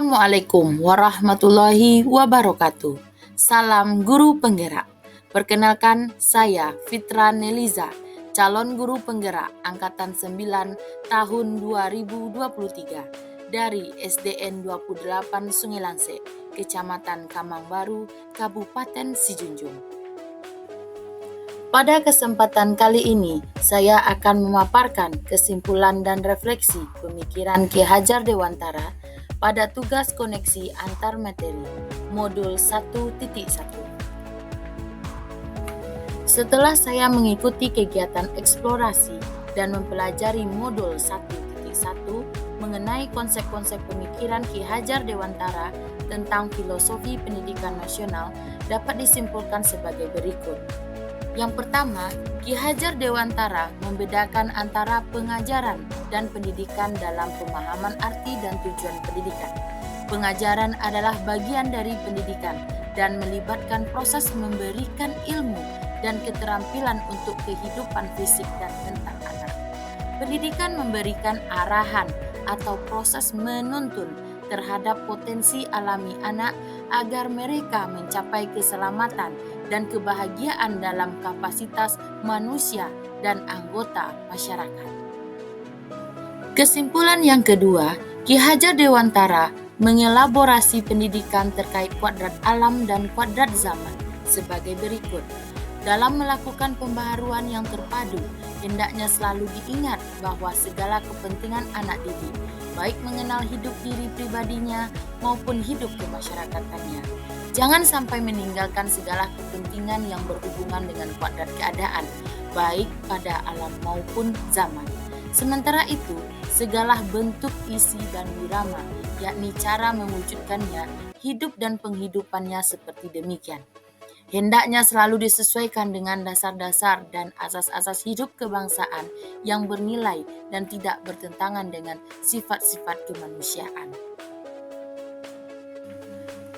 Assalamualaikum warahmatullahi wabarakatuh. Salam guru penggerak. Perkenalkan, saya Fitra Neliza, calon guru penggerak angkatan 9 tahun 2023 dari SDN 28 Sungai Lanse, Kecamatan Kamangbaru, Kabupaten Sijunjung. Pada kesempatan kali ini, saya akan memaparkan kesimpulan dan refleksi pemikiran Ki Hajar Dewantara pada tugas koneksi antar materi modul 1.1. Setelah saya mengikuti kegiatan eksplorasi dan mempelajari modul 1.1 mengenai konsep-konsep pemikiran Ki Hajar Dewantara tentang filosofi pendidikan nasional, dapat disimpulkan sebagai berikut. Yang pertama, Ki Hajar Dewantara membedakan antara pengajaran dan pendidikan dalam pemahaman arti dan tujuan pendidikan. Pengajaran adalah bagian dari pendidikan dan melibatkan proses memberikan ilmu dan keterampilan untuk kehidupan fisik dan mental anak. Pendidikan memberikan arahan atau proses menuntun terhadap potensi alami anak agar mereka mencapai keselamatan dan kebahagiaan dalam kapasitas manusia dan anggota masyarakat. Kesimpulan yang kedua, Ki Hajar Dewantara mengelaborasi pendidikan terkait kuadrat alam dan kuadrat zaman sebagai berikut. Dalam melakukan pembaharuan yang terpadu, hendaknya selalu diingat bahwa segala kepentingan anak didik, baik mengenal hidup diri pribadinya maupun hidup kemasyarakatannya, jangan sampai meninggalkan segala kepentingan yang berhubungan dengan kuadrat keadaan, baik pada alam maupun zaman. Sementara itu, segala bentuk isi dan wirama, yakni cara mewujudkannya, hidup dan penghidupannya seperti demikian, hendaknya selalu disesuaikan dengan dasar-dasar dan asas-asas hidup kebangsaan yang bernilai dan tidak bertentangan dengan sifat-sifat kemanusiaan.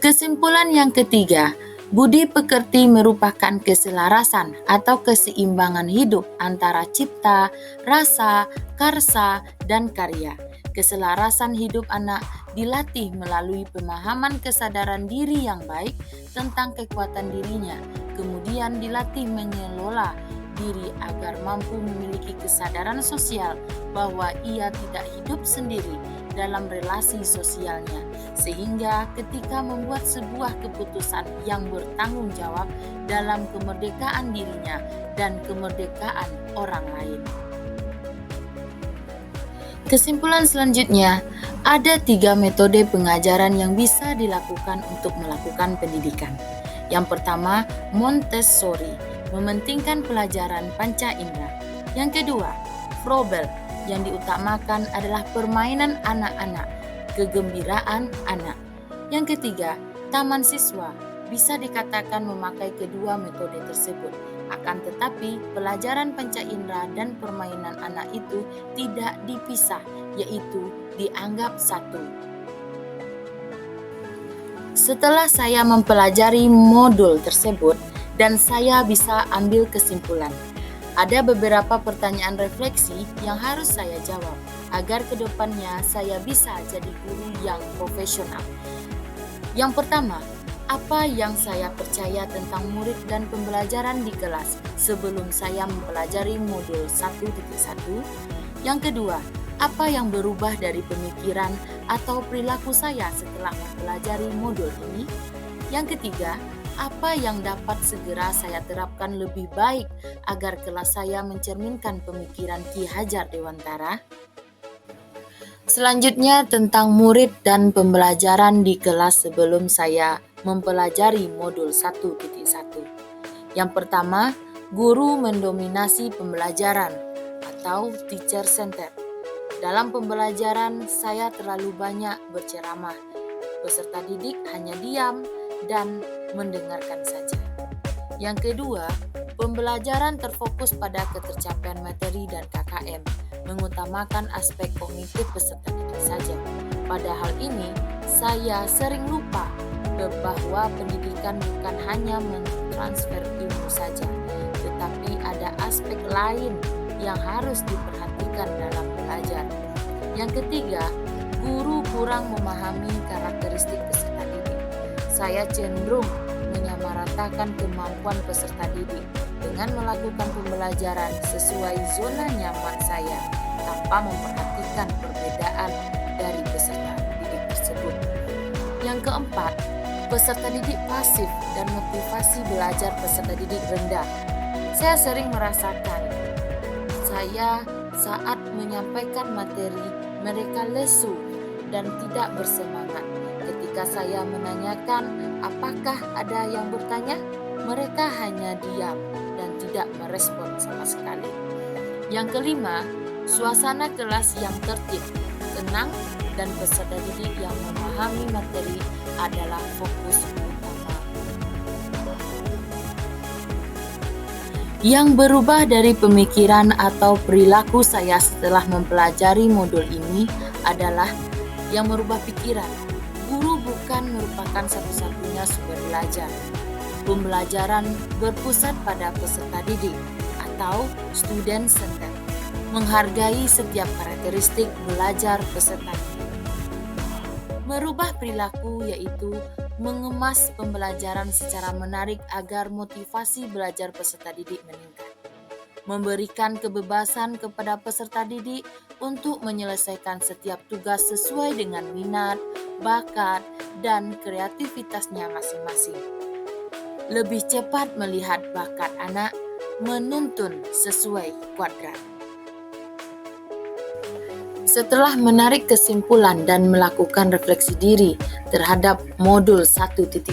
Kesimpulan yang ketiga, budi pekerti merupakan keselarasan atau keseimbangan hidup antara cipta, rasa, karsa, dan karya. Keselarasan hidup anak dilatih melalui pemahaman kesadaran diri yang baik tentang kekuatan dirinya, kemudian dilatih mengelola diri agar mampu memiliki kesadaran sosial bahwa ia tidak hidup sendiri dalam relasi sosialnya, sehingga ketika membuat sebuah keputusan yang bertanggung jawab dalam kemerdekaan dirinya dan kemerdekaan orang lain. Kesimpulan selanjutnya, ada 3 metode pengajaran yang bisa dilakukan untuk melakukan pendidikan. Yang pertama, Montessori, mementingkan pelajaran panca indera. Yang kedua, Froebel, yang diutamakan adalah permainan anak-anak, kegembiraan anak. Yang ketiga, Taman Siswa, bisa dikatakan memakai kedua metode tersebut. Akan tetapi, pelajaran panca indera dan permainan anak itu tidak dipisah, yaitu dianggap satu. Setelah saya mempelajari modul tersebut dan saya bisa ambil kesimpulan, ada beberapa pertanyaan refleksi yang harus saya jawab agar kedepannya saya bisa jadi guru yang profesional. Yang pertama, apa yang saya percaya tentang murid dan pembelajaran di kelas sebelum saya mempelajari modul 1.1? Yang kedua, apa yang berubah dari pemikiran atau perilaku saya setelah mempelajari modul ini? Yang ketiga, apa yang dapat segera saya terapkan lebih baik agar kelas saya mencerminkan pemikiran Ki Hajar Dewantara? Selanjutnya tentang murid dan pembelajaran di kelas sebelum saya mempelajari modul 1.1. Yang pertama, guru mendominasi pembelajaran atau teacher center. Dalam pembelajaran saya terlalu banyak berceramah. Peserta didik hanya diam dan mendengarkan saja. Yang kedua, pembelajaran terfokus pada ketercapaian materi dan KKM, mengutamakan aspek kognitif peserta didik saja. Pada hal ini, saya sering lupa bahwa pendidikan bukan hanya mentransfer ilmu saja, tetapi ada aspek lain yang harus diperhatikan dalam belajar. Yang ketiga, guru kurang memahami karakteristik peserta didik. Saya cenderung menyamaratakan kemampuan peserta didik dengan melakukan pembelajaran sesuai zona nyaman saya tanpa memperhatikan perbedaan dari peserta didik tersebut. Yang keempat, peserta didik pasif dan motivasi belajar peserta didik rendah. Saya sering merasakan saat menyampaikan materi, mereka lesu dan tidak bersemangat. Ketika saya menanyakan apakah ada yang bertanya, mereka hanya diam dan tidak merespon sama sekali. Yang kelima, suasana kelas yang tertib, tenang, dan peserta didik yang memahami materi adalah fokus utama. Yang berubah dari pemikiran atau perilaku saya setelah mempelajari modul ini adalah yang merubah pikiran. Guru bukan merupakan satu-satunya sumber belajar. Pembelajaran berpusat pada peserta didik atau student center, menghargai setiap karakteristik belajar peserta didik. Merubah perilaku yaitu mengemas pembelajaran secara menarik agar motivasi belajar peserta didik meningkat. Memberikan kebebasan kepada peserta didik untuk menyelesaikan setiap tugas sesuai dengan minat, bakat, dan kreativitasnya masing-masing. Lebih cepat melihat bakat anak, menuntun sesuai kuadran. Setelah menarik kesimpulan dan melakukan refleksi diri terhadap modul 1.1,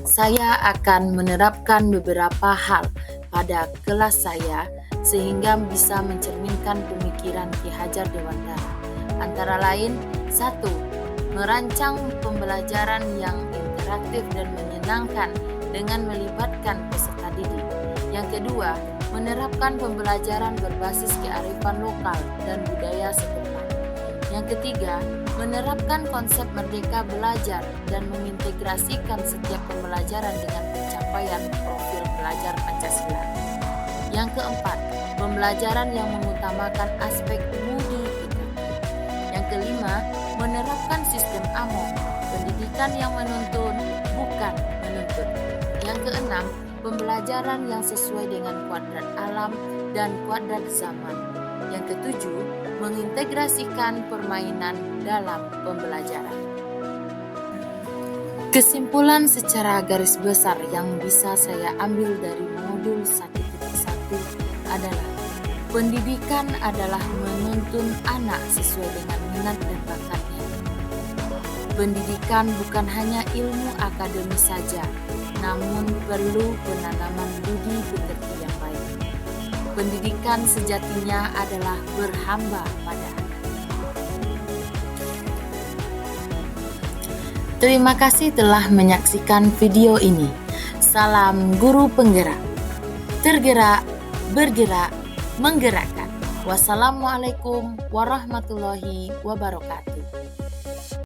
saya akan menerapkan beberapa hal pada kelas saya sehingga bisa mencerminkan pemikiran Ki Hajar Dewantara. Antara lain, 1. Merancang pembelajaran yang interaktif dan menyenangkan dengan melibatkan peserta didik. Yang kedua, menerapkan pembelajaran berbasis kearifan lokal dan budaya setempat. Yang ketiga, menerapkan konsep merdeka belajar dan mengintegrasikan setiap pembelajaran dengan pencapaian profil pelajar Pancasila. Yang keempat, pembelajaran yang mengutamakan aspek budi pekerti. Yang kelima, menerapkan sistem AMO, pendidikan yang menuntun, bukan menuntut. Yang keenam, pembelajaran yang sesuai dengan kuadrat alam dan kuadrat zaman. Yang ketujuh, mengintegrasikan permainan dalam pembelajaran. Kesimpulan secara garis besar yang bisa saya ambil dari modul 1.1 adalah pendidikan adalah menuntun anak sesuai dengan minat dan bakatnya. Pendidikan bukan hanya ilmu akademis saja, namun perlu penanaman budi pekerti yang baik. Pendidikan sejatinya adalah berhamba pada anak. Terima kasih telah menyaksikan video ini. Salam guru penggerak. Tergerak, bergerak, menggerakkan. Wassalamualaikum warahmatullahi wabarakatuh.